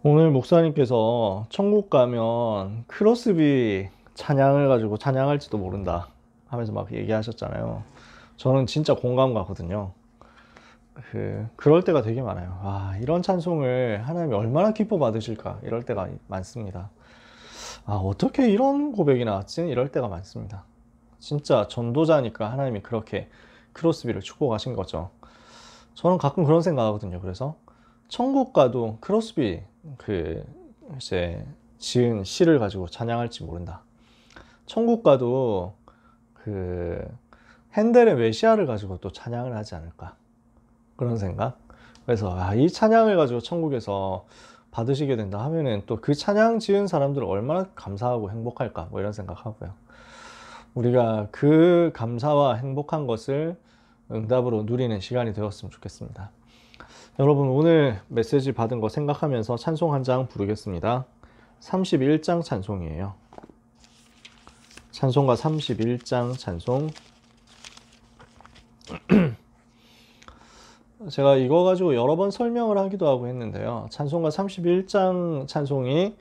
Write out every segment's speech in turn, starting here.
오늘 목사님께서 천국 가면 크로스비 찬양을 가지고 찬양할지도 모른다 하면서 막 얘기하셨잖아요. 저는 진짜 공감 가거든요. 그럴 때가 되게 많아요. 이런 찬송을 하나님이 얼마나 기뻐 받으실까 이럴 때가 많습니다. 어떻게 이런 고백이 나왔지? 이럴 때가 많습니다. 진짜 전도자니까 하나님이 그렇게 크로스비를 축복하신 거죠. 저는 가끔 그런 생각하거든요. 그래서 천국 가도 크로스비 그 이제 지은 시를 가지고 찬양할지 모른다. 천국 가도 그 핸델의 메시아를 가지고 또 찬양을 하지 않을까 그런 생각. 그래서 이 찬양을 가지고 천국에서 받으시게 된다 하면은 또 그 찬양 지은 사람들은 얼마나 감사하고 행복할까 뭐 이런 생각하고요. 우리가 그 감사와 행복한 것을 응답으로 누리는 시간이 되었으면 좋겠습니다. 여러분, 오늘 메시지 받은 거 생각하면서 찬송 한 장 부르겠습니다. 31장 찬송이에요. 찬송가 31장 찬송. 제가 이거 가지고 여러 번 설명을 하기도 하고 했는데요. 찬송가 31장 찬송이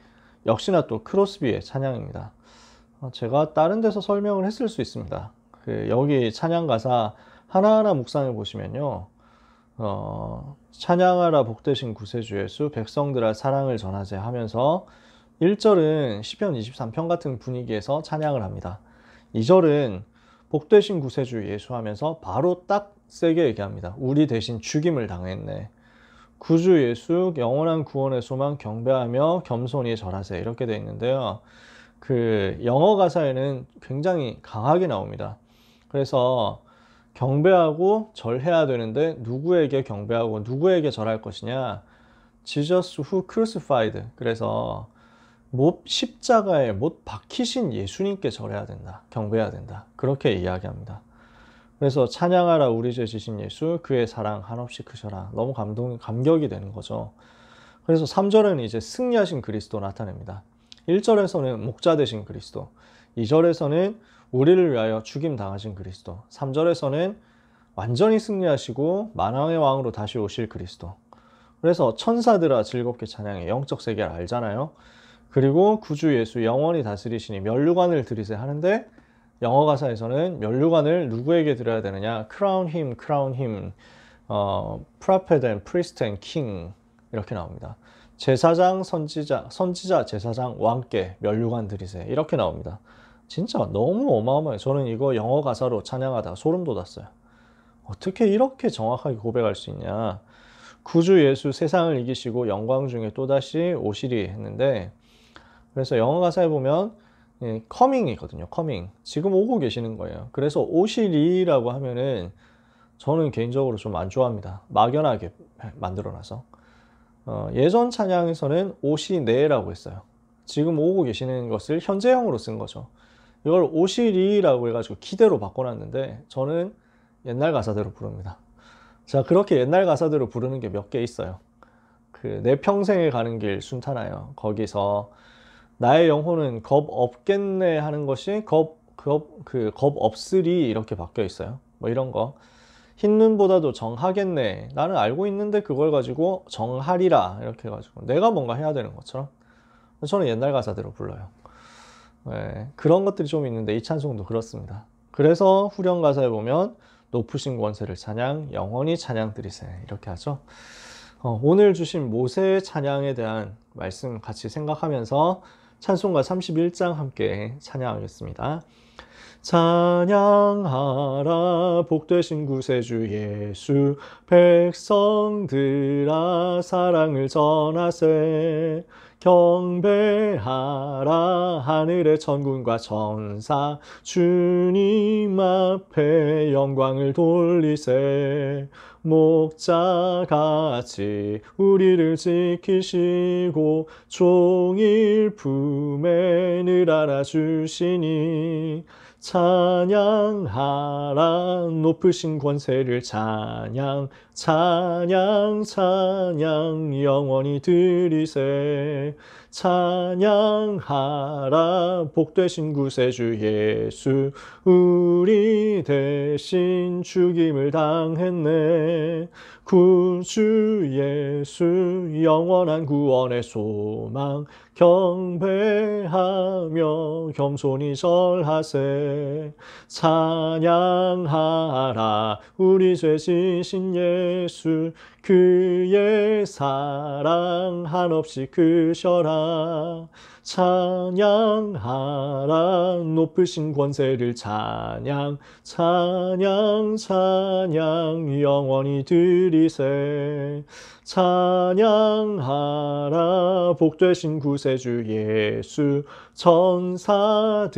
역시나 또 크로스비의 찬양입니다. 제가 다른 데서 설명을 했을 수 있습니다. 여기 찬양 가사 하나하나 묵상해 보시면요. 찬양하라 복되신 구세주 예수 백성들아 사랑을 전하제 하면서 1절은 시편 23편 같은 분위기에서 찬양을 합니다. 2절은 복되신 구세주 예수 하면서 바로 딱 세게 얘기합니다. 우리 대신 죽임을 당했네. 구주 예수 영원한 구원의 소망 경배하며 겸손히 절하세 이렇게 되어 있는데요. 영어 가사에는 굉장히 강하게 나옵니다. 그래서 경배하고 절해야 되는데 누구에게 경배하고 누구에게 절할 것이냐? Jesus who crucified. 그래서 십자가에 못 박히신 예수님께 절해야 된다. 경배해야 된다. 그렇게 이야기합니다. 그래서 찬양하라 우리 죄 지신 예수 그의 사랑 한없이 크셔라. 너무 감격이 되는 거죠. 그래서 3절은 이제 승리하신 그리스도 나타냅니다. 1절에서는 목자 되신 그리스도, 2절에서는 우리를 위하여 죽임 당하신 그리스도, 3절에서는 완전히 승리하시고 만왕의 왕으로 다시 오실 그리스도. 그래서 천사들아 즐겁게 찬양해. 영적 세계를 알잖아요. 그리고 구주 예수 영원히 다스리시니 면류관을 드리세 하는데 영어 가사에서는 면류관을 누구에게 드려야 되느냐? crown him, crown him, prophet and priest and king 이렇게 나옵니다. 제사장, 선지자, 제사장, 왕께 면류관 드리세 이렇게 나옵니다. 진짜 너무 어마어마해요. 저는 이거 영어 가사로 찬양하다가 소름 돋았어요. 어떻게 이렇게 정확하게 고백할 수 있냐. 구주 예수 세상을 이기시고 영광 중에 또다시 오시리 했는데, 그래서 영어 가사에 보면 coming이거든요. coming. 지금 오고 계시는 거예요. 그래서 오시리라고 하면은 저는 개인적으로 좀 안 좋아합니다. 막연하게 만들어놔서. 예전 찬양에서는 오시네라고 했어요. 지금 오고 계시는 것을 현재형으로 쓴 거죠. 이걸 오시리라고 해가지고 기대로 바꿔놨는데 저는 옛날 가사대로 부릅니다. 자, 그렇게 옛날 가사대로 부르는 게 몇 개 있어요. 내 평생에 가는 길 순탄하여 거기서 나의 영혼은 겁 없겠네 하는 것이 겁 없으리 이렇게 바뀌어 있어요. 뭐 이런 거. 흰 눈보다도 정하겠네. 나는 알고 있는데 그걸 가지고 정하리라 이렇게 해가지고 내가 뭔가 해야 되는 것처럼. 저는 옛날 가사대로 불러요. 네, 그런 것들이 좀 있는데 이 찬송도 그렇습니다. 그래서 후렴 가사에 보면 높으신 권세를 찬양, 영원히 찬양 드리세 이렇게 하죠. 오늘 주신 모세의 찬양에 대한 말씀 같이 생각하면서 찬송가 31장 함께 찬양하겠습니다. 찬양하라 복되신 구세주 예수 백성들아 사랑을 전하세 경배하라 하늘의 천군과 천사 주님 앞에 영광을 돌리세 목자같이 우리를 지키시고 종일 품에 늘 안아주시니 찬양하라 높으신 권세를 찬양 찬양 찬양 영원히 드리세 찬양하라 복되신 구세주 예수 우리 대신 죽임을 당했네 구주 예수 영원한 구원의 소망 경배하며 겸손히 절하세 찬양하라 우리 죄 지신 예수 그의 사랑 한없이 크셔라 찬양하라 높으신 권세를 찬양 찬양 찬양 영원히 드리세 찬양하라 복되신 구세주 예수 천사들아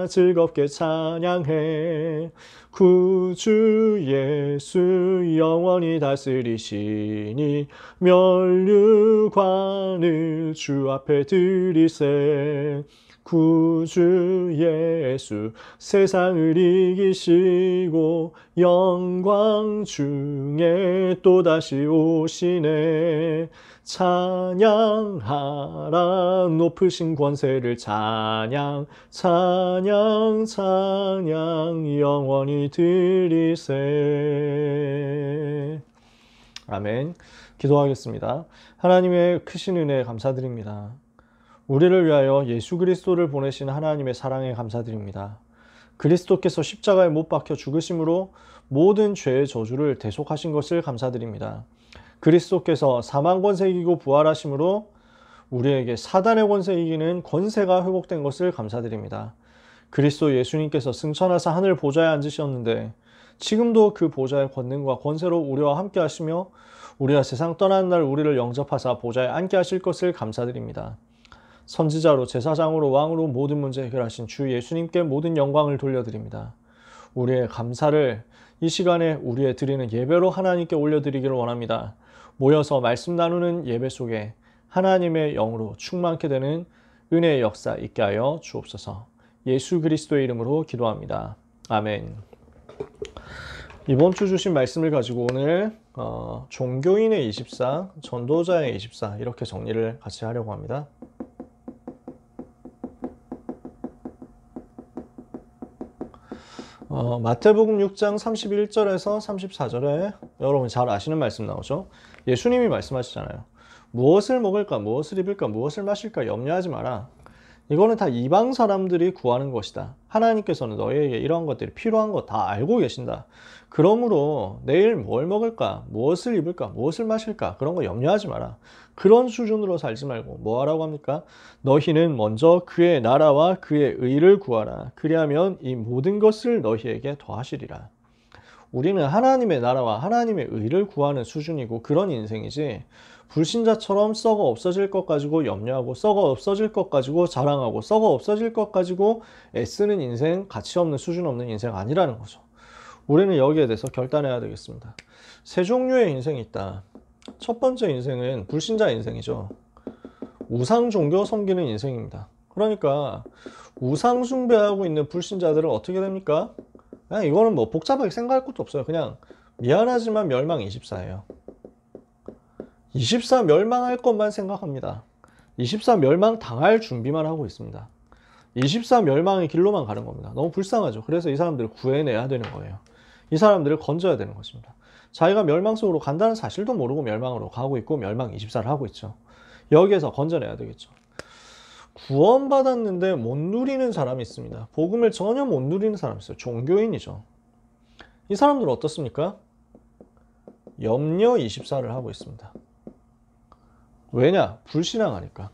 즐겁게 찬양해 구주 예수 영원히 다스리시니 면류관을 주 앞에 드리세 구주 예수 세상을 이기시고 영광 중에 또다시 오시네 찬양하라 높으신 권세를 찬양 찬양 찬양 영원히 드리세 아멘. 기도하겠습니다. 하나님의 크신 은혜에 감사드립니다. 우리를 위하여 예수 그리스도를 보내신 하나님의 사랑에 감사드립니다. 그리스도께서 십자가에 못 박혀 죽으심으로 모든 죄의 저주를 대속하신 것을 감사드립니다. 그리스도께서 사망 권세 이기고 부활하심으로 우리에게 사단의 권세 이기는 권세가 회복된 것을 감사드립니다. 그리스도 예수님께서 승천하사 하늘 보좌에 앉으셨는데 지금도 그 보좌의 권능과 권세로 우리와 함께 하시며 우리가 세상 떠나는 날 우리를 영접하사 보좌에 앉게 하실 것을 감사드립니다. 선지자로 제사장으로 왕으로 모든 문제 해결하신 주 예수님께 모든 영광을 돌려드립니다. 우리의 감사를 이 시간에 우리의 드리는 예배로 하나님께 올려드리기를 원합니다. 모여서 말씀 나누는 예배 속에 하나님의 영으로 충만케 되는 은혜의 역사 있게 하여 주옵소서. 예수 그리스도의 이름으로 기도합니다. 아멘. 이번 주 주신 말씀을 가지고 오늘 종교인의 24, 전도자의 24 이렇게 정리를 같이 하려고 합니다. 마태복음 6장 31절에서 34절에 여러분 잘 아시는 말씀 나오죠? 예수님이 말씀하시잖아요. 무엇을 먹을까, 무엇을 입을까, 무엇을 마실까 염려하지 마라. 이거는 다 이방 사람들이 구하는 것이다. 하나님께서는 너희에게 이러한 것들이 필요한 거 다 알고 계신다. 그러므로 내일 뭘 먹을까, 무엇을 입을까, 무엇을 마실까 그런 거 염려하지 마라. 그런 수준으로 살지 말고 뭐 하라고 합니까? 너희는 먼저 그의 나라와 그의 의를 구하라. 그리하면 이 모든 것을 너희에게 더하시리라. 우리는 하나님의 나라와 하나님의 의를 구하는 수준이고 그런 인생이지 불신자처럼 썩어 없어질 것 가지고 염려하고 썩어 없어질 것 가지고 자랑하고 썩어 없어질 것 가지고 애쓰는 인생, 가치 없는 수준 없는 인생 아니라는 거죠. 우리는 여기에 대해서 결단해야 되겠습니다. 세 종류의 인생이 있다. 첫 번째 인생은 불신자 인생이죠. 우상 종교 섬기는 인생입니다. 그러니까 우상 숭배하고 있는 불신자들은 어떻게 됩니까? 그냥 이거는 뭐 복잡하게 생각할 것도 없어요. 그냥 미안하지만 멸망 24예요. 24 멸망할 것만 생각합니다. 24 멸망 당할 준비만 하고 있습니다. 24 멸망의 길로만 가는 겁니다. 너무 불쌍하죠. 그래서 이 사람들을 구해내야 되는 거예요. 이 사람들을 건져야 되는 것입니다. 자기가 멸망 속으로 간다는 사실도 모르고 멸망으로 가고 있고 멸망 24를 하고 있죠. 여기에서 건져내야 되겠죠. 구원받았는데 못 누리는 사람이 있습니다. 복음을 전혀 못 누리는 사람이 있어요. 종교인이죠. 이 사람들은 어떻습니까? 염려 24를 하고 있습니다. 왜냐? 불신앙하니까.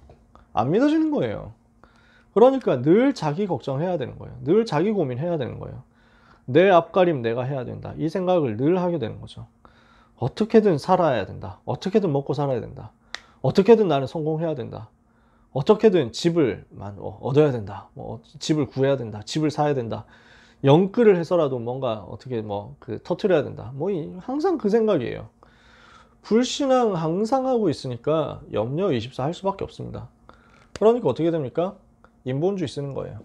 안 믿어지는 거예요. 그러니까 늘 자기 걱정해야 되는 거예요. 늘 자기 고민해야 되는 거예요. 내 앞가림 내가 해야 된다. 이 생각을 늘 하게 되는 거죠. 어떻게든 살아야 된다. 어떻게든 먹고 살아야 된다. 어떻게든 나는 성공해야 된다. 어떻게든 집을 얻어야 된다. 집을 구해야 된다. 집을 사야 된다. 영끌을 해서라도 뭔가 어떻게 터트려야 된다. 항상 그 생각이에요. 불신앙 항상 하고 있으니까 염려 24 할 수밖에 없습니다. 그러니까 어떻게 됩니까? 인본주의 쓰는 거예요.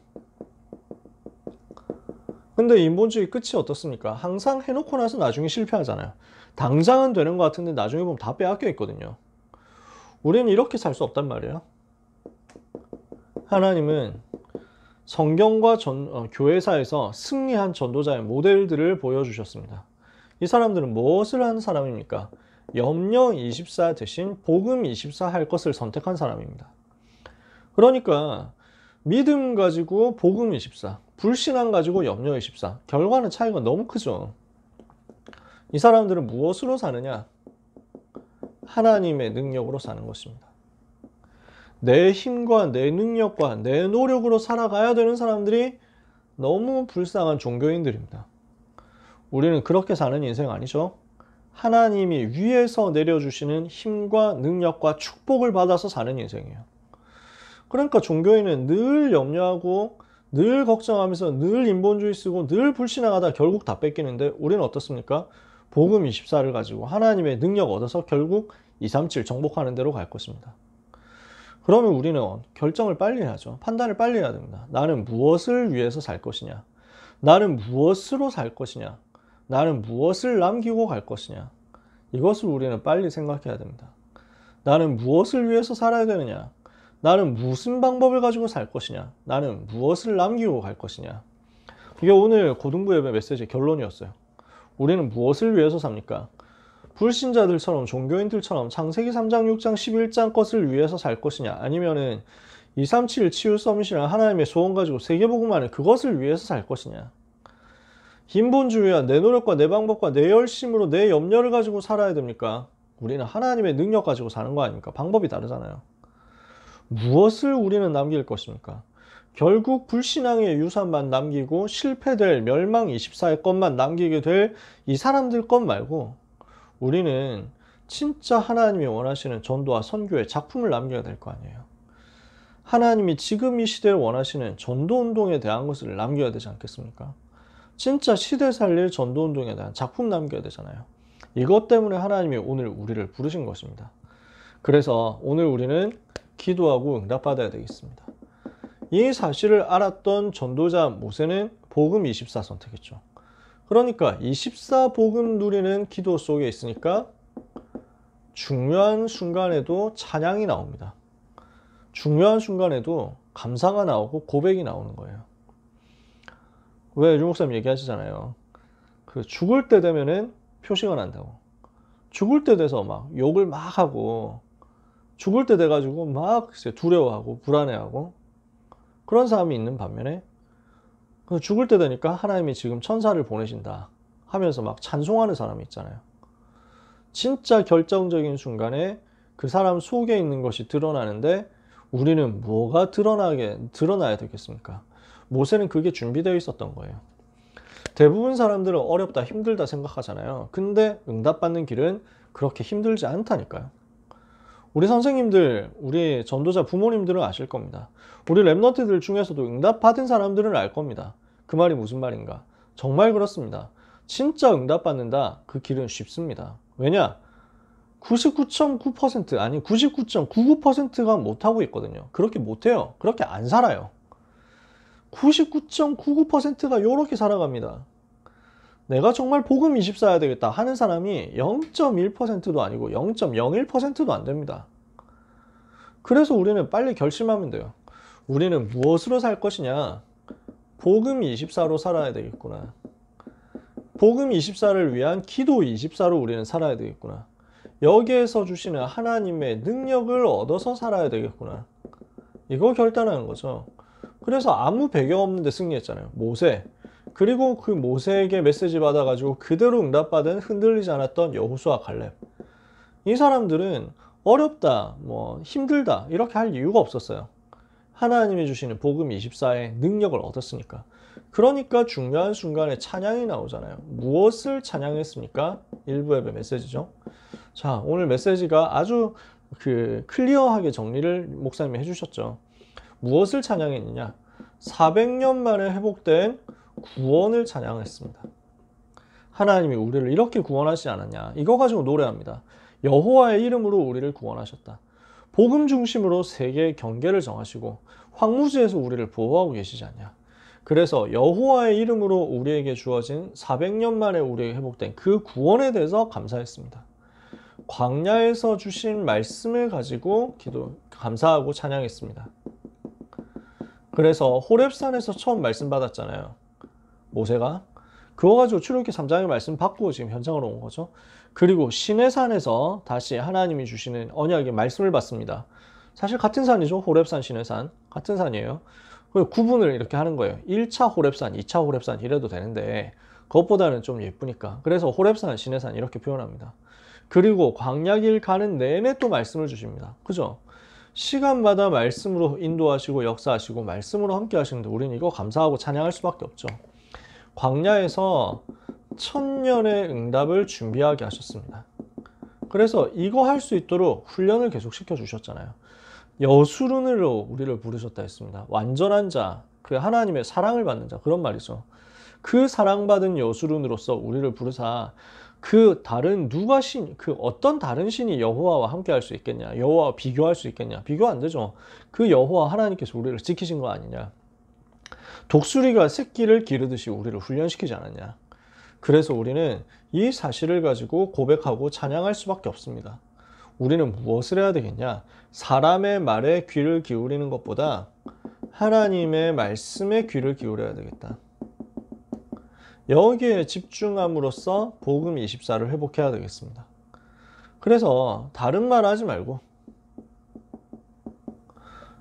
근데 인본주의 끝이 어떻습니까? 항상 해놓고 나서 나중에 실패하잖아요. 당장은 되는 것 같은데 나중에 보면 다 빼앗겨 있거든요. 우리는 이렇게 살 수 없단 말이에요. 하나님은 성경과 교회사에서 승리한 전도자의 모델들을 보여주셨습니다. 이 사람들은 무엇을 하는 사람입니까? 염려 24 대신 복음 24 할 것을 선택한 사람입니다. 그러니까 믿음 가지고 복음 24, 불신앙 가지고 염려 24, 결과는 차이가 너무 크죠. 이 사람들은 무엇으로 사느냐? 하나님의 능력으로 사는 것입니다. 내 힘과 내 능력과 내 노력으로 살아가야 되는 사람들이 너무 불쌍한 종교인들입니다. 우리는 그렇게 사는 인생 아니죠? 하나님이 위에서 내려주시는 힘과 능력과 축복을 받아서 사는 인생이에요. 그러니까 종교인은 늘 염려하고 늘 걱정하면서 늘 인본주의 쓰고 늘 불신앙하다 결국 다 뺏기는데 우리는 어떻습니까? 복음 24를 가지고 하나님의 능력 얻어서 결국 237 정복하는 대로 갈 것입니다. 그러면 우리는 결정을 빨리 해야죠. 판단을 빨리 해야 됩니다. 나는 무엇을 위해서 살 것이냐? 나는 무엇으로 살 것이냐? 나는 무엇을 남기고 갈 것이냐? 이것을 우리는 빨리 생각해야 됩니다. 나는 무엇을 위해서 살아야 되느냐? 나는 무슨 방법을 가지고 살 것이냐? 나는 무엇을 남기고 갈 것이냐? 이게 오늘 고등부 예배 메시지의 결론이었어요. 우리는 무엇을 위해서 삽니까? 불신자들처럼 종교인들처럼 창세기 3장, 6장, 11장 것을 위해서 살 것이냐? 아니면은 237 치유 서밋이랑 하나님의 소원 가지고 세계복음 안에 그것을 위해서 살 것이냐? 인본주의와 내 노력과 내 방법과 내 열심으로 내 염려를 가지고 살아야 됩니까? 우리는 하나님의 능력 가지고 사는 거 아닙니까? 방법이 다르잖아요. 무엇을 우리는 남길 것입니까? 결국 불신앙의 유산만 남기고 실패될 멸망 24의 것만 남기게 될 이 사람들 것 말고 우리는 진짜 하나님이 원하시는 전도와 선교의 작품을 남겨야 될 거 아니에요. 하나님이 지금 이 시대를 원하시는 전도운동에 대한 것을 남겨야 되지 않겠습니까? 진짜 시대 살릴 전도운동에 대한 작품 남겨야 되잖아요. 이것 때문에 하나님이 오늘 우리를 부르신 것입니다. 그래서 오늘 우리는 기도하고 응답받아야 되겠습니다. 이 사실을 알았던 전도자 모세는 복음 24 선택했죠. 그러니까 24 복음 누리는 기도 속에 있으니까 중요한 순간에도 찬양이 나옵니다. 중요한 순간에도 감사가 나오고 고백이 나오는 거예요. 왜 유 목사님 얘기하시잖아요. 그 죽을 때 되면은 표시가 난다고. 죽을 때 돼서 막 욕을 막 하고 죽을 때 돼가지고 막 두려워하고 불안해하고 그런 사람이 있는 반면에 죽을 때 되니까 하나님이 지금 천사를 보내신다 하면서 막 찬송하는 사람이 있잖아요. 진짜 결정적인 순간에 그 사람 속에 있는 것이 드러나는데 우리는 뭐가 드러나야 되겠습니까? 모세는 그게 준비되어 있었던 거예요. 대부분 사람들은 어렵다, 힘들다 생각하잖아요. 근데 응답받는 길은 그렇게 힘들지 않다니까요. 우리 선생님들, 우리 전도자 부모님들은 아실 겁니다. 우리 랩런트들 중에서도 응답받은 사람들은 알 겁니다. 그 말이 무슨 말인가? 정말 그렇습니다. 진짜 응답받는다. 그 길은 쉽습니다. 왜냐? 99.9% 아니 99.99%가 못하고 있거든요. 그렇게 못해요. 그렇게 안 살아요. 99.99%가 이렇게 살아갑니다. 내가 정말 복음 24 해야 되겠다 하는 사람이 0.1%도 아니고 0.01%도 안 됩니다. 그래서 우리는 빨리 결심하면 돼요. 우리는 무엇으로 살 것이냐? 복음 24로 살아야 되겠구나. 복음 24를 위한 기도 24로 우리는 살아야 되겠구나. 여기에서 주시는 하나님의 능력을 얻어서 살아야 되겠구나. 이거 결단하는 거죠. 그래서 아무 배경 없는데 승리했잖아요. 모세. 그리고 그 모세에게 메시지 받아가지고 그대로 응답받은 흔들리지 않았던 여호수아 갈렙. 이 사람들은 어렵다, 힘들다 이렇게 할 이유가 없었어요. 하나님이 주시는 복음 24의 능력을 얻었으니까. 그러니까 중요한 순간에 찬양이 나오잖아요. 무엇을 찬양했습니까? 일부 예배 메시지죠. 자, 오늘 메시지가 아주 클리어하게 정리를 목사님이 해주셨죠. 무엇을 찬양했느냐? 400년 만에 회복된 구원을 찬양했습니다. 하나님이 우리를 이렇게 구원하시지 않았냐? 이거 가지고 노래합니다. 여호와의 이름으로 우리를 구원하셨다. 복음 중심으로 세계의 경계를 정하시고 황무지에서 우리를 보호하고 계시지 않냐? 그래서 여호와의 이름으로 우리에게 주어진 400년 만에 우리에게 회복된 그 구원에 대해서 감사했습니다. 광야에서 주신 말씀을 가지고 감사하고 찬양했습니다. 그래서 호렙산에서 처음 말씀 받았잖아요. 모세가. 그거 가지고 출애굽기 3장의 말씀 받고 지금 현장으로 온 거죠. 그리고 시내산에서 다시 하나님이 주시는 언약의 말씀을 받습니다. 사실 같은 산이죠. 호렙산, 시내산. 같은 산이에요. 구분을 이렇게 하는 거예요. 1차 호렙산, 2차 호렙산 이래도 되는데 그것보다는 좀 예쁘니까. 그래서 호렙산, 시내산 이렇게 표현합니다. 그리고 광야길 가는 내내 또 말씀을 주십니다. 그죠? 시간마다 말씀으로 인도하시고 역사하시고 말씀으로 함께 하시는데 우리는 이거 감사하고 찬양할 수밖에 없죠. 광야에서 1000년의 응답을 준비하게 하셨습니다. 그래서 이거 할 수 있도록 훈련을 계속 시켜주셨잖아요. 여수룬으로 우리를 부르셨다 했습니다. 완전한 자, 그 하나님의 사랑을 받는 자, 그런 말이죠. 그 사랑받은 여수룬으로서 우리를 부르사 그 어떤 다른 신이 여호와와 함께 할 수 있겠냐? 여호와와 비교할 수 있겠냐? 비교 안 되죠. 그 여호와 하나님께서 우리를 지키신 거 아니냐? 독수리가 새끼를 기르듯이 우리를 훈련시키지 않았냐? 그래서 우리는 이 사실을 가지고 고백하고 찬양할 수밖에 없습니다. 우리는 무엇을 해야 되겠냐? 사람의 말에 귀를 기울이는 것보다 하나님의 말씀에 귀를 기울여야 되겠다. 여기에 집중함으로써 복음 24를 회복해야 되겠습니다. 그래서 다른 말 하지 말고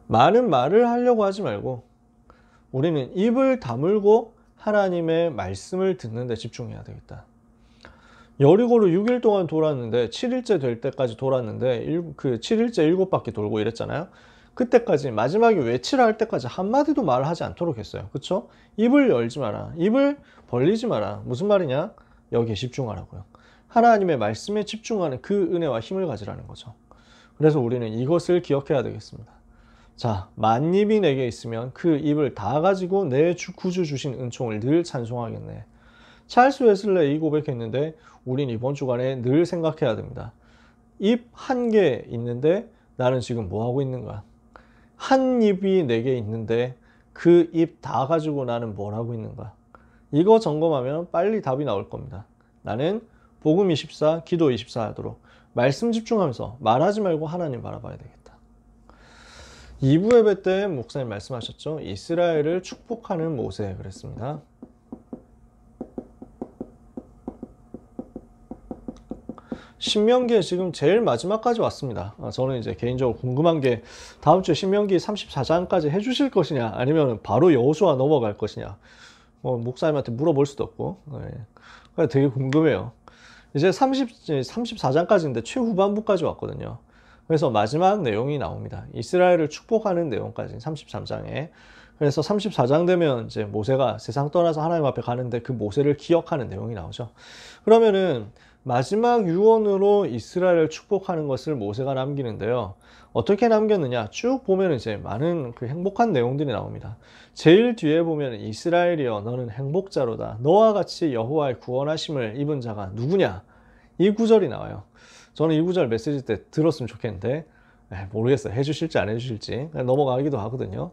많은 말을 하려고 하지 말고 우리는 입을 다물고 하나님의 말씀을 듣는 데 집중해야 되겠다. 여리고를 6일 동안 돌았는데 7일째 될 때까지 돌았는데 그 7일째 7바퀴 돌고 이랬잖아요. 그때까지 마지막에 외치라 할 때까지 한마디도 말하지 않도록 했어요. 그쵸? 입을 열지 마라. 입을 벌리지 마라. 무슨 말이냐? 여기에 집중하라고요. 하나님의 말씀에 집중하는 그 은혜와 힘을 가지라는 거죠. 그래서 우리는 이것을 기억해야 되겠습니다. 자, 만입이 내게 있으면 그 입을 다 가지고 내 구주 주신 은총을 늘 찬송하겠네. 찰스 웨슬레이 고백했는데 우린 이번 주간에 늘 생각해야 됩니다. 입 한 개 있는데 나는 지금 뭐 하고 있는가? 한 입이 내게 있는데 그 입 다 가지고 나는 뭘 하고 있는가? 이거 점검하면 빨리 답이 나올 겁니다. 나는 복음 24, 기도 24 하도록 말씀 집중하면서 말하지 말고 하나님 바라봐야 되겠다. 2부 예배 때 목사님 말씀하셨죠. 이스라엘을 축복하는 모세 그랬습니다. 신명기에 지금 제일 마지막까지 왔습니다. 저는 이제 개인적으로 궁금한 게 다음 주에 신명기 34장까지 해주실 것이냐 아니면 바로 여호수아 넘어갈 것이냐 목사님한테 물어볼 수도 없고 되게 궁금해요. 이제 34장까지인데 최후반부까지 왔거든요. 그래서 마지막 내용이 나옵니다. 이스라엘을 축복하는 내용까지 33장에. 그래서 34장 되면 이제 모세가 세상 떠나서 하나님 앞에 가는데 그 모세를 기억하는 내용이 나오죠. 그러면은 마지막 유언으로 이스라엘을 축복하는 것을 모세가 남기는데요. 어떻게 남겼느냐? 쭉 보면 이제 많은 그 행복한 내용들이 나옵니다. 제일 뒤에 보면 이스라엘이여 너는 행복자로다. 너와 같이 여호와의 구원하심을 입은 자가 누구냐? 이 구절이 나와요. 저는 이 구절 메시지 때 들었으면 좋겠는데 모르겠어요. 해주실지 안 해주실지 넘어가기도 하거든요.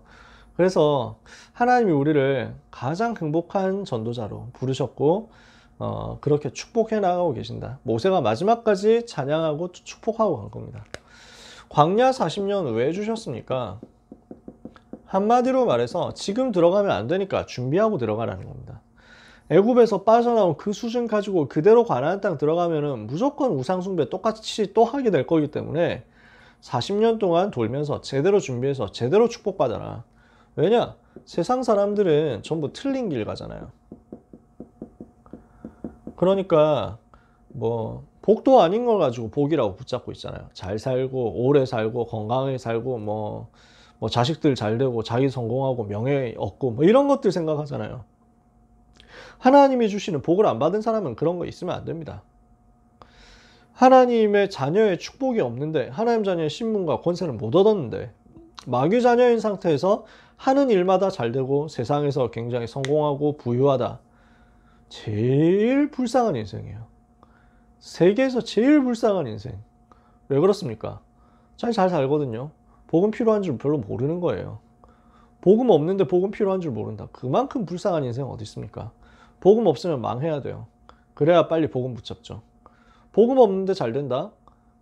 그래서 하나님이 우리를 가장 행복한 전도자로 부르셨고 그렇게 축복해 나가고 계신다. 모세가 마지막까지 찬양하고 축복하고 간 겁니다. 광야 40년 왜 주셨습니까? 한마디로 말해서 지금 들어가면 안 되니까 준비하고 들어가라는 겁니다. 애굽에서 빠져나온 그 수준 가지고 그대로 가나안 땅 들어가면은 무조건 우상숭배 똑같이 또 하게 될 거기 때문에 40년 동안 돌면서 제대로 준비해서 제대로 축복받아라. 왜냐? 세상 사람들은 전부 틀린 길 가잖아요. 그러니까 뭐 복도 아닌 걸 가지고 복이라고 붙잡고 있잖아요. 잘 살고 오래 살고 건강하게 살고 뭐 자식들 잘 되고 자기 성공하고 명예 얻고 뭐 이런 것들 생각하잖아요. 하나님이 주시는 복을 안 받은 사람은 그런 거 있으면 안 됩니다. 하나님의 자녀의 축복이 없는데 하나님 자녀의 신분과 권세를 못 얻었는데 마귀 자녀인 상태에서 하는 일마다 잘 되고 세상에서 굉장히 성공하고 부유하다. 제일 불쌍한 인생이에요. 세계에서 제일 불쌍한 인생. 왜 그렇습니까? 잘 살거든요. 복음 필요한 줄 별로 모르는 거예요. 복음 없는데 복음 필요한 줄 모른다. 그만큼 불쌍한 인생 어디 있습니까? 복음 없으면 망해야 돼요. 그래야 빨리 복음 붙잡죠. 복음 없는데 잘 된다?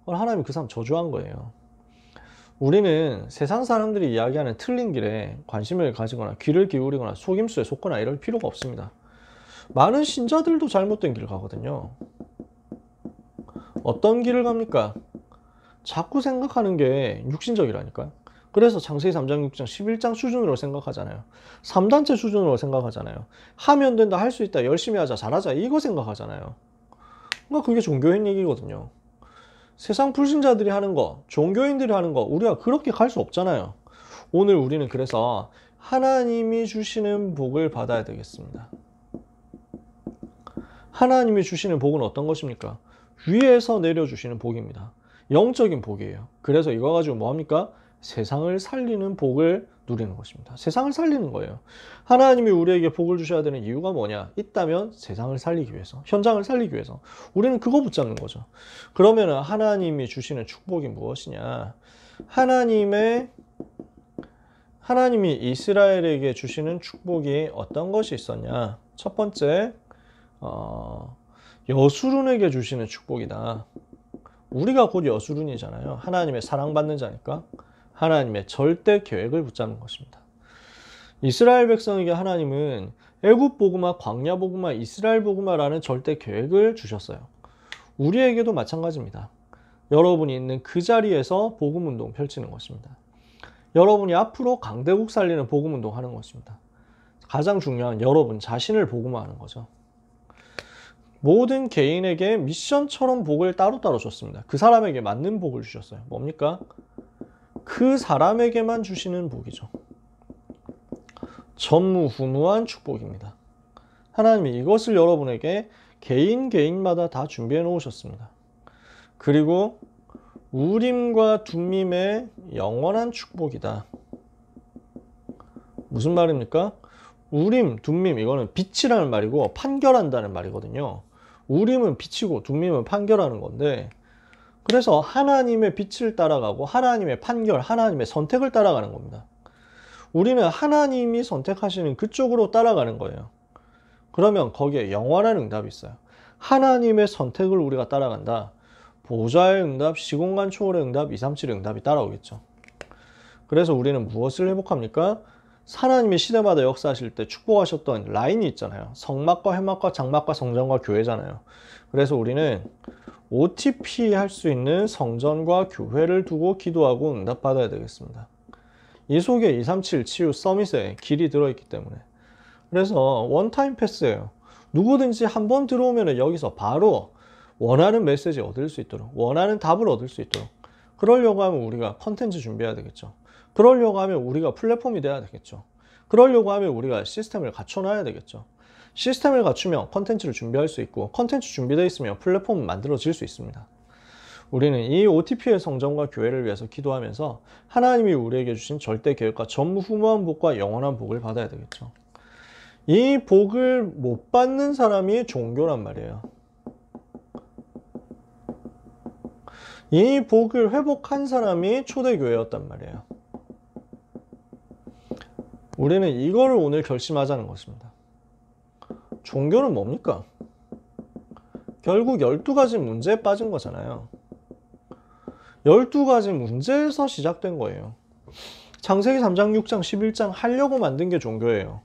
그럼 하나님이 그 사람 저주한 거예요. 우리는 세상 사람들이 이야기하는 틀린 길에 관심을 가지거나 귀를 기울이거나 속임수에 속거나 이럴 필요가 없습니다. 많은 신자들도 잘못된 길을 가거든요. 어떤 길을 갑니까? 자꾸 생각하는 게 육신적이라니까요. 그래서 창세기 3장, 6장, 11장 수준으로 생각하잖아요. 3단체 수준으로 생각하잖아요. 하면 된다, 할 수 있다, 열심히 하자, 잘하자, 이거 생각하잖아요. 그러니까 그게 종교인 얘기거든요. 세상 불신자들이 하는 거, 종교인들이 하는 거, 우리가 그렇게 갈 수 없잖아요. 오늘 우리는 그래서 하나님이 주시는 복을 받아야 되겠습니다. 하나님이 주시는 복은 어떤 것입니까? 위에서 내려주시는 복입니다. 영적인 복이에요. 그래서 이거 가지고 뭐합니까? 세상을 살리는 복을 누리는 것입니다. 세상을 살리는 거예요. 하나님이 우리에게 복을 주셔야 되는 이유가 뭐냐? 있다면 세상을 살리기 위해서, 현장을 살리기 위해서. 우리는 그거 붙잡는 거죠. 그러면 하나님이 주시는 축복이 무엇이냐? 하나님이 이스라엘에게 주시는 축복이 어떤 것이 있었냐? 첫 번째, 여수룬에게 주시는 축복이다. 우리가 곧 여수룬이잖아요. 하나님의 사랑받는 자니까 하나님의 절대 계획을 붙잡는 것입니다. 이스라엘 백성에게 하나님은 애굽 복음화, 광야 복음화, 이스라엘 복음화라는 절대 계획을 주셨어요. 우리에게도 마찬가지입니다. 여러분이 있는 그 자리에서 복음 운동 펼치는 것입니다. 여러분이 앞으로 강대국 살리는 복음 운동 하는 것입니다. 가장 중요한 여러분 자신을 복음화하는 거죠. 모든 개인에게 미션처럼 복을 따로따로 줬습니다. 그 사람에게 맞는 복을 주셨어요. 뭡니까? 그 사람에게만 주시는 복이죠. 전무후무한 축복입니다. 하나님이 이것을 여러분에게 개인마다 다 준비해 놓으셨습니다. 그리고 우림과 둠밈의 영원한 축복이다. 무슨 말입니까? 우림, 둠밈 이거는 빛이라는 말이고 판결한다는 말이거든요. 우림은 빛이고 둠밈은 판결하는 건데, 그래서 하나님의 빛을 따라가고 하나님의 판결, 하나님의 선택을 따라가는 겁니다. 우리는 하나님이 선택하시는 그쪽으로 따라가는 거예요. 그러면 거기에 영원한 응답이 있어요. 하나님의 선택을 우리가 따라간다. 보좌의 응답, 시공간 초월의 응답, 237의 응답이 따라오겠죠. 그래서 우리는 무엇을 회복합니까? 하나님이 시대마다 역사하실 때 축복하셨던 라인이 있잖아요. 성막과 회막과 장막과 성전과 교회잖아요. 그래서 우리는 OTP 할 수 있는 성전과 교회를 두고 기도하고 응답받아야 되겠습니다. 이 속에 237 치유 서밋에 길이 들어있기 때문에. 그래서 원타임 패스예요. 누구든지 한번 들어오면 여기서 바로 원하는 메시지 얻을 수 있도록, 원하는 답을 얻을 수 있도록. 그러려고 하면 우리가 컨텐츠 준비해야 되겠죠. 그러려고 하면 우리가 플랫폼이 돼야 되겠죠. 그러려고 하면 우리가 시스템을 갖춰놔야 되겠죠. 시스템을 갖추면 컨텐츠를 준비할 수 있고, 컨텐츠 준비되어 있으면 플랫폼은 만들어질 수 있습니다. 우리는 이 OTP의 성전과 교회를 위해서 기도하면서 하나님이 우리에게 주신 절대 계획과 전무후무한 복과 영원한 복을 받아야 되겠죠. 이 복을 못 받는 사람이 종교란 말이에요. 이 복을 회복한 사람이 초대교회였단 말이에요. 우리는 이거를 오늘 결심하자는 것입니다. 종교는 뭡니까? 결국 12가지 문제에 빠진 거잖아요. 12가지 문제에서 시작된 거예요. 창세기 3장, 6장, 11장 하려고 만든 게 종교예요.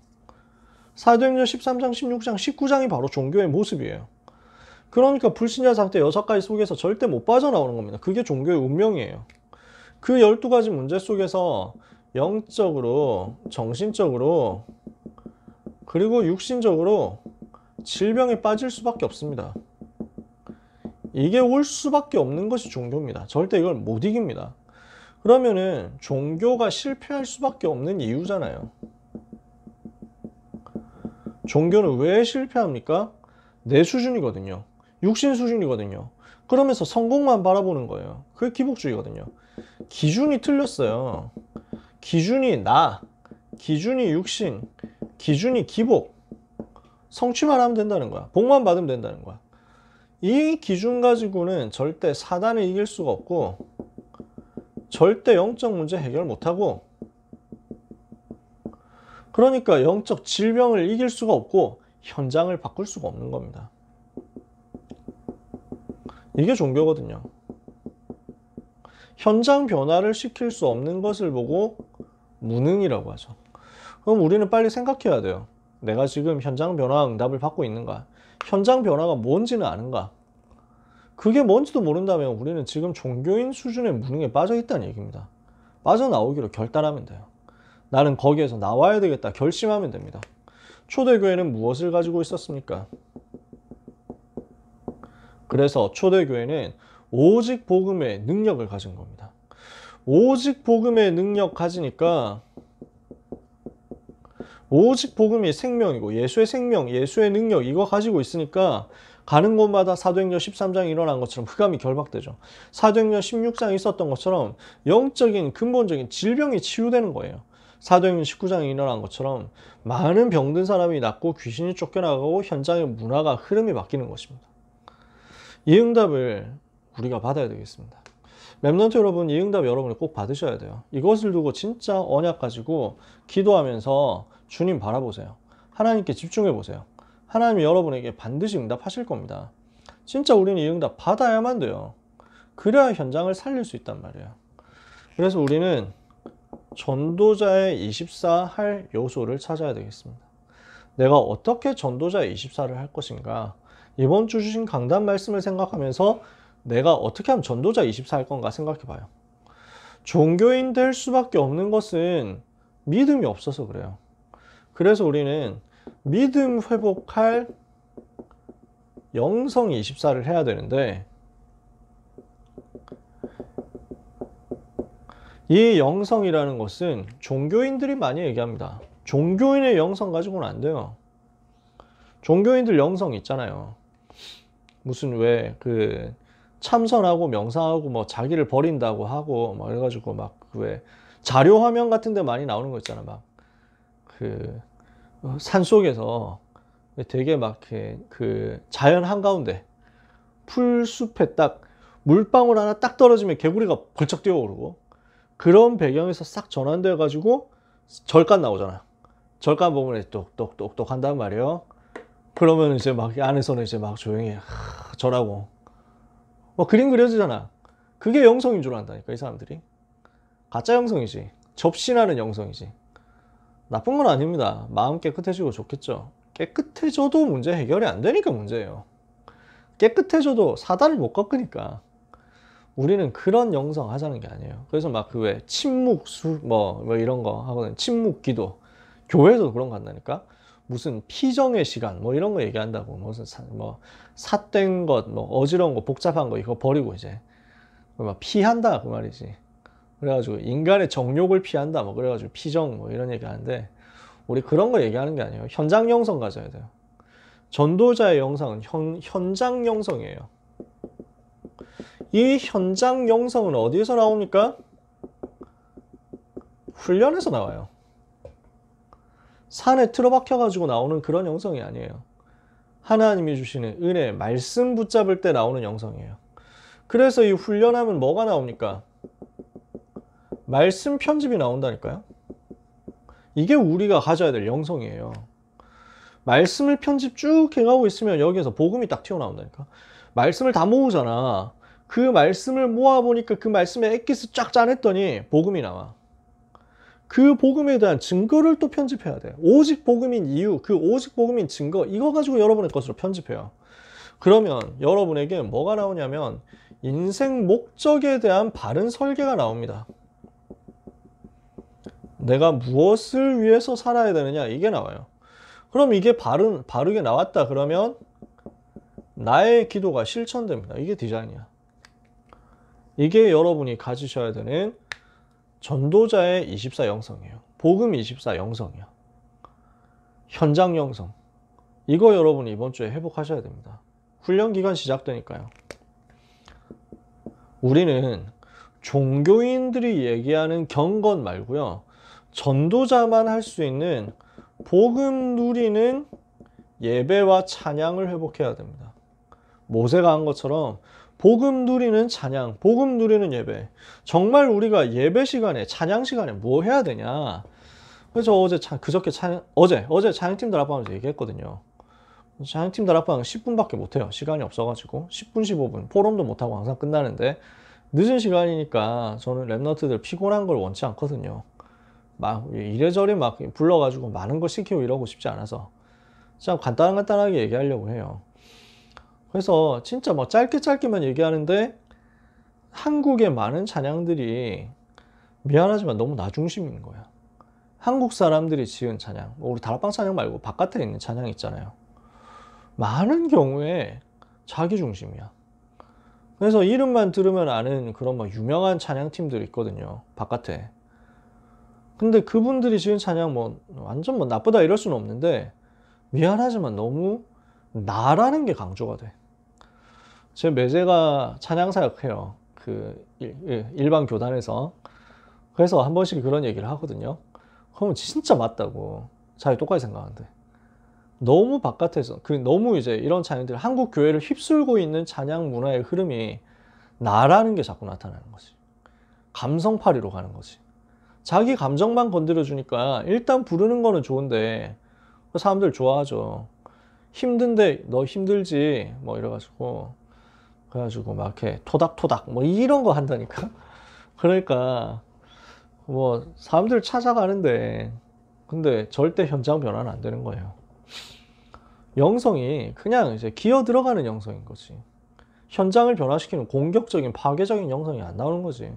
사도행전 13장, 16장, 19장이 바로 종교의 모습이에요. 그러니까 불신자 상태 6가지 속에서 절대 못 빠져나오는 겁니다. 그게 종교의 운명이에요. 그 12가지 문제 속에서 영적으로, 정신적으로, 그리고 육신적으로 질병에 빠질 수밖에 없습니다. 이게 올 수밖에 없는 것이 종교입니다. 절대 이걸 못 이깁니다. 그러면은 종교가 실패할 수밖에 없는 이유잖아요. 종교는 왜 실패합니까? 내 수준이거든요. 육신 수준이거든요. 그러면서 성공만 바라보는 거예요. 그게 기복주의거든요. 기준이 틀렸어요. 기준이 나, 기준이 육신, 기준이 기복. 성취만 하면 된다는 거야. 복만 받으면 된다는 거야. 이 기준 가지고는 절대 사단을 이길 수가 없고, 절대 영적 문제 해결 못하고, 그러니까 영적 질병을 이길 수가 없고 현장을 바꿀 수가 없는 겁니다. 이게 종교거든요. 현장 변화를 시킬 수 없는 것을 보고 무능이라고 하죠. 그럼 우리는 빨리 생각해야 돼요. 내가 지금 현장 변화 응답을 받고 있는가? 현장 변화가 뭔지는 아는가? 그게 뭔지도 모른다면 우리는 지금 종교인 수준의 무능에 빠져 있다는 얘기입니다. 빠져나오기로 결단하면 돼요. 나는 거기에서 나와야 되겠다 결심하면 됩니다. 초대교회는 무엇을 가지고 있었습니까? 그래서 초대교회는 오직 복음의 능력을 가진 겁니다. 오직 복음의 능력 가지니까 오직 복음이 생명이고 예수의 생명, 예수의 능력 이거 가지고 있으니까 가는 곳마다 사도행전 13장에 일어난 것처럼 흑암이 결박되죠. 사도행전 16장에 있었던 것처럼 영적인 근본적인 질병이 치유되는 거예요. 사도행전 19장에 일어난 것처럼 많은 병든 사람이 낫고 귀신이 쫓겨나가고 현장의 문화가 흐름이 바뀌는 것입니다. 이 응답을 우리가 받아야 되겠습니다. 렘넌트 여러분, 이 응답 여러분이 꼭 받으셔야 돼요. 이것을 두고 진짜 언약 가지고 기도하면서 주님 바라보세요. 하나님께 집중해 보세요. 하나님이 여러분에게 반드시 응답하실 겁니다. 진짜 우리는 이 응답 받아야만 돼요. 그래야 현장을 살릴 수 있단 말이에요. 그래서 우리는 전도자의 24 할 요소를 찾아야 되겠습니다. 내가 어떻게 전도자의 24를 할 것인가? 이번 주 주신 강단 말씀을 생각하면서 내가 어떻게 하면 전도자 24 할 건가 생각해 봐요. 종교인 될 수밖에 없는 것은 믿음이 없어서 그래요. 그래서 우리는 믿음 회복할 영성 24를 해야 되는데 이 영성이라는 것은 종교인들이 많이 얘기합니다. 종교인의 영성 가지고는 안 돼요. 종교인들 영성 있잖아요. 무슨 왜 그 참선하고 명상하고 뭐 자기를 버린다고 하고 막 이래가지고 막 왜 자료 화면 같은 데 많이 나오는 거 있잖아. 막 그 산속에서 되게 막 그 자연 한가운데 풀숲에 딱 물방울 하나 딱 떨어지면 개구리가 벌쩍 뛰어오르고 그런 배경에서 싹 전환되어 가지고 절간 나오잖아. 절간 보면 똑똑똑똑 한단 말이에요. 그러면 이제 막 안에서는 이제 막 조용히 절하고 뭐 그림 그려지잖아. 그게 영성인 줄 안다니까 이 사람들이. 가짜 영성이지. 접신하는 영성이지. 나쁜 건 아닙니다. 마음 깨끗해지고 좋겠죠. 깨끗해져도 문제 해결이 안 되니까 문제예요. 깨끗해져도 사단을 못 꺾으니까. 우리는 그런 영성 하자는 게 아니에요. 그래서 막 그 왜 침묵 뭐 이런 거 하거든. 침묵 기도. 교회에도 그런 거 한다니까. 무슨 피정의 시간 뭐 이런 거 얘기한다고. 무슨 뭐 삿된 것, 뭐 어지러운 거, 복잡한 거 이거 버리고 이제 막 피한다 그 말이지. 그래가지고 인간의 정욕을 피한다 뭐 그래가지고 피정 뭐 이런 얘기 하는데 우리 그런 거 얘기하는 게 아니에요. 현장 영성 가져야 돼요. 전도자의 영성은 현장 영성이에요. 이 현장 영성은 어디에서 나옵니까? 훈련에서 나와요. 산에 틀어박혀 가지고 나오는 그런 영성이 아니에요. 하나님이 주시는 은혜, 말씀 붙잡을 때 나오는 영성이에요. 그래서 이 훈련하면 뭐가 나옵니까? 말씀 편집이 나온다니까요. 이게 우리가 가져야 될 영성이에요. 말씀을 편집 쭉 해가고 있으면 여기에서 복음이 딱 튀어나온다니까. 말씀을 다 모으잖아. 그 말씀을 모아보니까 그 말씀에 엑기스 쫙 짜냈더니 복음이 나와. 그 복음에 대한 증거를 또 편집해야 돼. 오직 복음인 이유, 그 오직 복음인 증거 이거 가지고 여러분의 것으로 편집해요. 그러면 여러분에게 뭐가 나오냐면 인생 목적에 대한 바른 설계가 나옵니다. 내가 무엇을 위해서 살아야 되느냐 이게 나와요. 그럼 이게 바르게 나왔다 그러면 나의 기도가 실천됩니다. 이게 디자인이야. 이게 여러분이 가지셔야 되는 전도자의 24 영성이에요. 복음 24 영성이야. 현장 영성. 이거 여러분이 이번 주에 회복하셔야 됩니다. 훈련 기간 시작되니까요. 우리는 종교인들이 얘기하는 경건 말고요. 전도자만 할 수 있는 복음 누리는 예배와 찬양을 회복해야 됩니다. 모세가 한 것처럼 복음 누리는 찬양, 복음 누리는 예배. 정말 우리가 예배 시간에, 찬양 시간에 뭐 해야 되냐? 그래서 어제 찬양팀들 합방하면서 얘기했거든요. 찬양팀들 합방 10분밖에 못해요. 시간이 없어가지고 10분 15분 포럼도 못하고 항상 끝나는데, 늦은 시간이니까 저는 랩너트들 피곤한 걸 원치 않거든요. 막 이래저래 막 불러가지고 많은 거 시키고 이러고 싶지 않아서 그냥 간단하게 얘기하려고 해요. 그래서 진짜 뭐 짧게만 얘기하는데, 한국의 많은 찬양들이 미안하지만 너무 나 중심인 거야. 한국 사람들이 지은 찬양, 우리 다락방 찬양 말고 바깥에 있는 찬양 있잖아요. 많은 경우에 자기 중심이야. 그래서 이름만 들으면 아는 그런 막 유명한 찬양팀들 있거든요, 바깥에. 근데 그분들이 지은 찬양 뭐 완전 뭐 나쁘다 이럴 수는 없는데, 미안하지만 너무 나라는 게 강조가 돼. 제 매제가 찬양 사역해요. 그 일반 교단에서. 그래서 한 번씩 그런 얘기를 하거든요. 그러면 진짜 맞다고. 자기 똑같이 생각하는데. 너무 바깥에서 너무 이제 이런 찬양들, 한국 교회를 휩쓸고 있는 찬양 문화의 흐름이 나라는 게 자꾸 나타나는 거지. 감성파리로 가는 거지. 자기 감정만 건드려 주니까 일단 부르는 거는 좋은데 사람들 좋아하죠. 힘든데 너 힘들지 뭐 이래가지고, 그래가지고 막 이렇게 토닥토닥 뭐 이런 거 한다니까. 그러니까 뭐 사람들 찾아가는데, 근데 절대 현장 변화는 안 되는 거예요. 영성이 그냥 이제 기어 들어가는 영성인 거지. 현장을 변화시키는 공격적인 파괴적인 영성이 안 나오는 거지.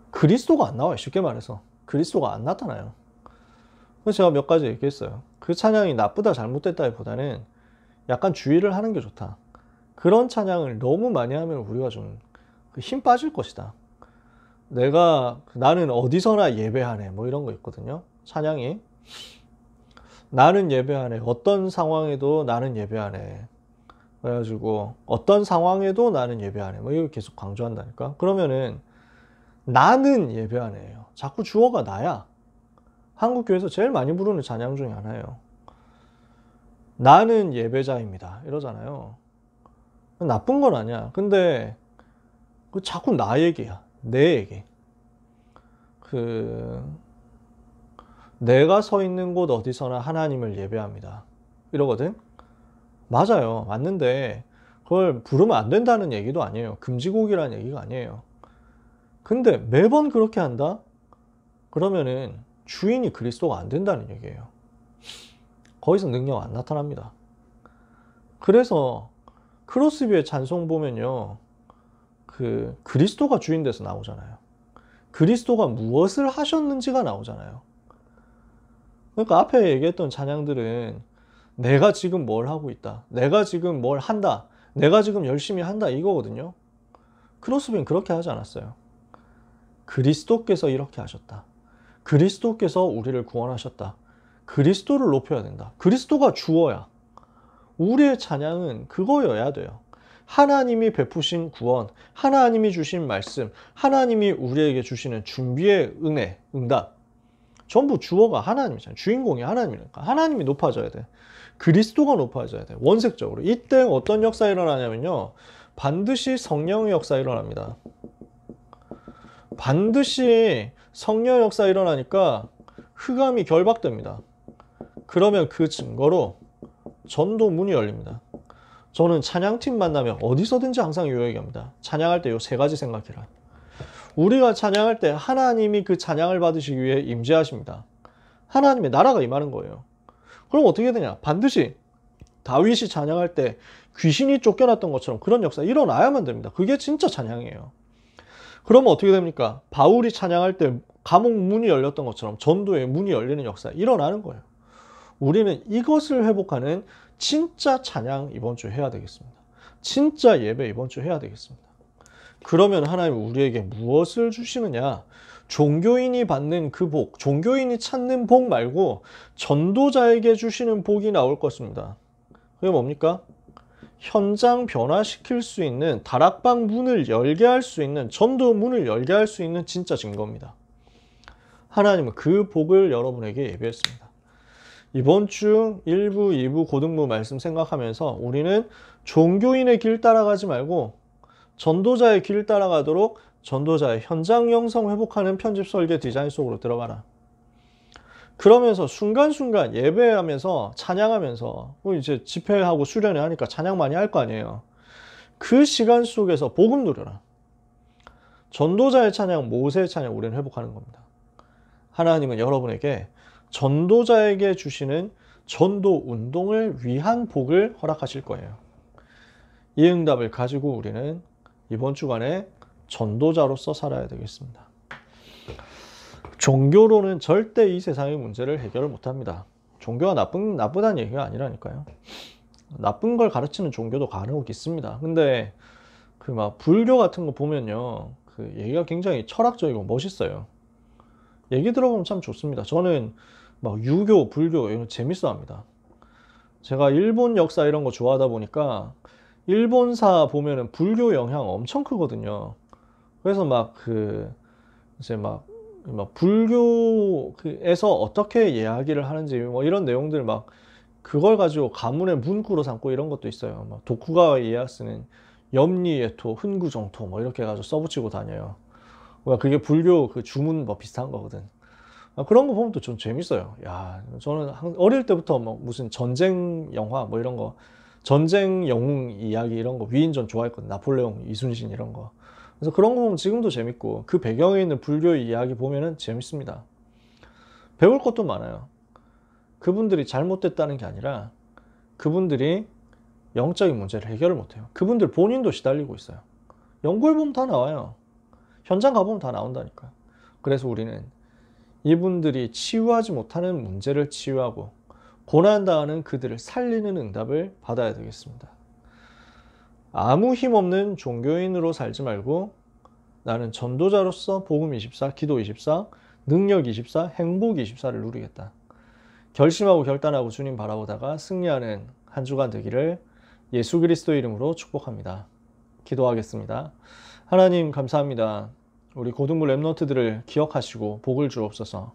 그리스도가 안 나와요. 쉽게 말해서 그리스도가 안 나타나요. 그래서 제가 몇 가지 얘기했어요. 그 찬양이 나쁘다 잘못됐다기보다는 약간 주의를 하는 게 좋다. 그런 찬양을 너무 많이 하면 우리가 좀 힘 빠질 것이다. 나는 어디서나 예배하네 뭐 이런 거 있거든요. 찬양이 나는 예배하네, 어떤 상황에도 나는 예배하네, 그래가지고 어떤 상황에도 나는 예배하네 뭐 이거 계속 강조한다니까. 그러면은 나는 예배하네요. 자꾸 주어가 나야. 한국 교회에서 제일 많이 부르는 찬양 중에 하나예요. 나는 예배자입니다 이러잖아요. 나쁜 건 아니야. 근데 자꾸 나 얘기야. 내 얘기. 내가 서 있는 곳 어디서나 하나님을 예배합니다 이러거든. 맞아요. 맞는데 그걸 부르면 안 된다는 얘기도 아니에요. 금지곡이라는 얘기가 아니에요. 근데 매번 그렇게 한다? 그러면은 주인이 그리스도가 안 된다는 얘기예요. 거기서 능력 안 나타납니다. 그래서 크로스비의 찬송 보면요, 그리스도가 주인 돼서 나오잖아요. 그리스도가 무엇을 하셨는지가 나오잖아요. 그러니까 앞에 얘기했던 찬양들은 내가 지금 뭘 하고 있다, 내가 지금 뭘 한다, 내가 지금 열심히 한다 이거거든요. 크로스비는 그렇게 하지 않았어요. 그리스도께서 이렇게 하셨다, 그리스도께서 우리를 구원하셨다, 그리스도를 높여야 된다. 그리스도가 주어야. 우리의 찬양은 그거여야 돼요. 하나님이 베푸신 구원, 하나님이 주신 말씀, 하나님이 우리에게 주시는 준비의 은혜, 응답, 전부 주어가 하나님이잖아요. 주인공이 하나님이니까 하나님이 높아져야 돼. 그리스도가 높아져야 돼. 원색적으로. 이때 어떤 역사가 일어나냐면요, 반드시 성령의 역사가 일어납니다. 반드시 성령의 역사가 일어나니까 흑암이 결박됩니다. 그러면 그 증거로 전도 문이 열립니다. 저는 찬양팀 만나면 어디서든지 항상 요 얘기합니다. 찬양할 때 요 세 가지 생각해라. 우리가 찬양할 때 하나님이 그 찬양을 받으시기 위해 임재하십니다. 하나님의 나라가 임하는 거예요. 그럼 어떻게 되냐? 반드시 다윗이 찬양할 때 귀신이 쫓겨났던 것처럼 그런 역사 일어나야만 됩니다. 그게 진짜 찬양이에요. 그러면 어떻게 됩니까? 바울이 찬양할 때 감옥 문이 열렸던 것처럼 전도의 문이 열리는 역사 일어나는 거예요. 우리는 이것을 회복하는 진짜 찬양 이번 주 해야 되겠습니다. 진짜 예배 이번 주 해야 되겠습니다. 그러면 하나님 우리에게 무엇을 주시느냐? 종교인이 받는 그 복, 종교인이 찾는 복 말고 전도자에게 주시는 복이 나올 것입니다. 그게 뭡니까? 현장 변화시킬 수 있는, 다락방 문을 열게 할 수 있는, 전도 문을 열게 할 수 있는 진짜 증거입니다. 하나님은 그 복을 여러분에게 예비했습니다. 이번 주 1부, 2부 고등부 말씀 생각하면서 우리는 종교인의 길 따라가지 말고 전도자의 길 따라가도록 전도자의 현장 영성 회복하는 편집 설계 디자인 속으로 들어가라. 그러면서 순간순간 예배하면서 찬양하면서 이제 집회하고 수련회 하니까 찬양 많이 할 거 아니에요. 그 시간 속에서 복음 누려라. 전도자의 찬양, 모세의 찬양 우리는 회복하는 겁니다. 하나님은 여러분에게 전도자에게 주시는 전도 운동을 위한 복을 허락하실 거예요. 이 응답을 가지고 우리는 이번 주간에 전도자로서 살아야 되겠습니다. 종교로는 절대 이 세상의 문제를 해결을 못합니다. 종교가 나쁘다는 얘기가 아니라니까요. 나쁜 걸 가르치는 종교도 간혹 있습니다. 근데 그 막 불교 같은 거 보면요, 그 얘기가 굉장히 철학적이고 멋있어요. 얘기 들어보면 참 좋습니다. 저는 막 유교, 불교 이런 거 재밌어 합니다. 제가 일본 역사 이런 거 좋아하다 보니까 일본사 보면은 불교 영향 엄청 크거든요. 그래서 이제 불교에서 어떻게 이야기를 하는지 뭐 이런 내용들 막 그걸 가지고 가문의 문구로 삼고 이런 것도 있어요. 막 도쿠가와 이에야스는 염리에토, 흔구정토 뭐 이렇게 해가지고 써붙이고 다녀요. 그게 불교 그 주문 뭐 비슷한 거거든. 그런 거 보면 또 좀 재밌어요. 야, 저는 어릴 때부터 뭐 무슨 전쟁 영화 뭐 이런 거, 전쟁 영웅 이야기 이런 거 위인전 좋아했거든. 나폴레옹, 이순신 이런 거. 그래서 그런 거 보면 지금도 재밌고 그 배경에 있는 불교 이야기 보면은 재밌습니다. 배울 것도 많아요. 그분들이 잘못됐다는 게 아니라 그분들이 영적인 문제를 해결을 못해요. 그분들 본인도 시달리고 있어요. 연구해보면 다 나와요. 현장 가보면 다 나온다니까요. 그래서 우리는 이분들이 치유하지 못하는 문제를 치유하고 고난당하는 그들을 살리는 응답을 받아야 되겠습니다. 아무 힘없는 종교인으로 살지 말고 나는 전도자로서 복음 24, 기도 24, 능력 24, 행복 24를 누리겠다. 결심하고 결단하고 주님 바라보다가 승리하는 한 주간 되기를 예수 그리스도 이름으로 축복합니다. 기도하겠습니다. 하나님 감사합니다. 우리 고등부 랩런트들을 기억하시고 복을 주옵소서.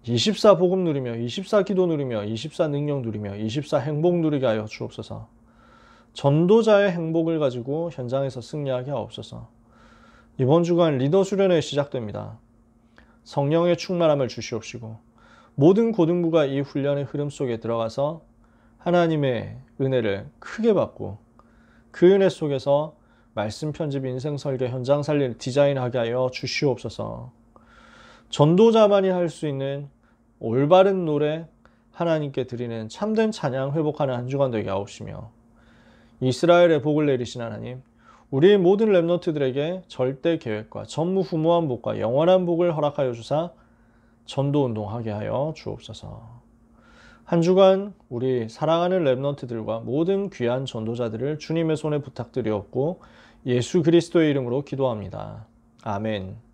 24 복음 누리며 24 기도 누리며 24 능력 누리며 24 행복 누리게 하여 주옵소서. 전도자의 행복을 가지고 현장에서 승리하게 하옵소서. 이번 주간 리더 수련회 시작됩니다. 성령의 충만함을 주시옵시고 모든 고등부가 이 훈련의 흐름 속에 들어가서 하나님의 은혜를 크게 받고 그 은혜 속에서 말씀 편집, 인생 설계, 현장 살리를 디자인하게 하여 주시옵소서. 전도자만이 할 수 있는 올바른 노래, 하나님께 드리는 참된 찬양 회복하는 한 주간 되게 하옵시며 이스라엘의 복을 내리신 하나님, 우리 모든 랩런트들에게 절대 계획과 전무후무한 복과 영원한 복을 허락하여 주사 전도운동하게 하여 주옵소서. 한 주간 우리 사랑하는 랩런트들과 모든 귀한 전도자들을 주님의 손에 부탁드리옵고 예수 그리스도의 이름으로 기도합니다. 아멘.